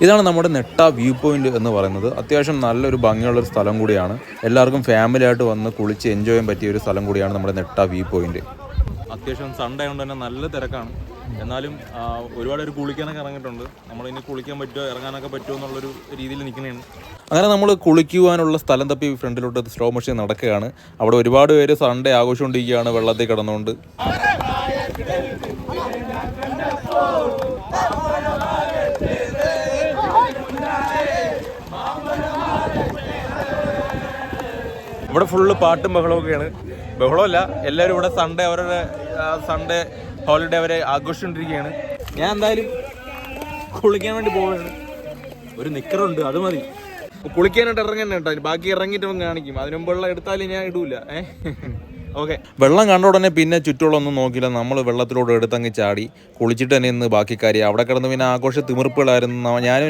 ഇതാണ് നമ്മുടെ Netta view point എന്ന് പറയുന്നത്. അത്യാവശ്യം നല്ലൊരു ഭംഗിയുള്ളൊരു സ്ഥലം കൂടിയാണ്. എല്ലാവർക്കും ഫാമിലി ആയിട്ട് വന്ന് കുളിച്ച് എൻജോയ് ചെയ്യാൻ പറ്റിയ ഒരു സ്ഥലം കൂടിയാണ് നമ്മുടെ നെട്ട വ്യൂ പോയിന്റ്. അത്യാവശ്യം സൺഡേ ആയതുകൊണ്ട് തന്നെ നല്ല തിരക്കാണ്. എന്നാലും ഒരുപാട് പേര് കുളിക്കാനൊക്കെ ഇറങ്ങിയിട്ടുണ്ട്. നമ്മളിനി കുളിക്കാൻ പറ്റുമോ ഇറങ്ങാനൊക്കെ പറ്റുമോ എന്നുള്ളൊരു രീതിയിൽ നിൽക്കുന്നതാണ്. അങ്ങനെ നമ്മൾ കുളിക്കുവാനുള്ള സ്ഥലം തപ്പി ഫ്രണ്ടിലോട്ട് സ്ലോ മോഷൻ നടക്കുകയാണ്. അവിടെ ഒരുപാട് പേര് സൺഡേ ആഘോഷിച്ചുകൊണ്ടിരിക്കുകയാണ് വെള്ളത്തിൽ കിടന്നുകൊണ്ട്. ഇവിടെ ഫുള്ള് പാട്ടും ബഹളമൊക്കെയാണ്. ബഹളമല്ല, എല്ലാവരും ഇവിടെ സൺഡേ അവരുടെ സൺഡേ ഹോളിഡേ അവരെ ആഘോഷിച്ചുകൊണ്ടിരിക്കുകയാണ്. ഞാൻ എന്തായാലും കുളിക്കാൻ വേണ്ടി പോവുകയാണ്. ഒരു നിക്കറുണ്ട്, അത് മതി. കുളിക്കാനായിട്ട് ഇറങ്ങുന്ന കേട്ടോ, ബാക്കി ഇറങ്ങിയിട്ട് കാണിക്കും. അതിന് മുമ്പുള്ള എടുത്താലും ഞാൻ ഇടൂല. ഓക്കെ. വെള്ളം കണ്ട ഉടനെ പിന്നെ ചുറ്റുള്ളൊന്നും നോക്കില്ല, നമ്മൾ വെള്ളത്തിലോട്ട് എടുത്തങ്ങ് ചാടി കുളിച്ചിട്ട് തന്നെ ഇന്ന് ബാക്കി കാര്യം. അവിടെ കിടന്ന് പിന്നെ ആഘോഷ തിമിർപ്പുകളായിരുന്നു. ഞാനും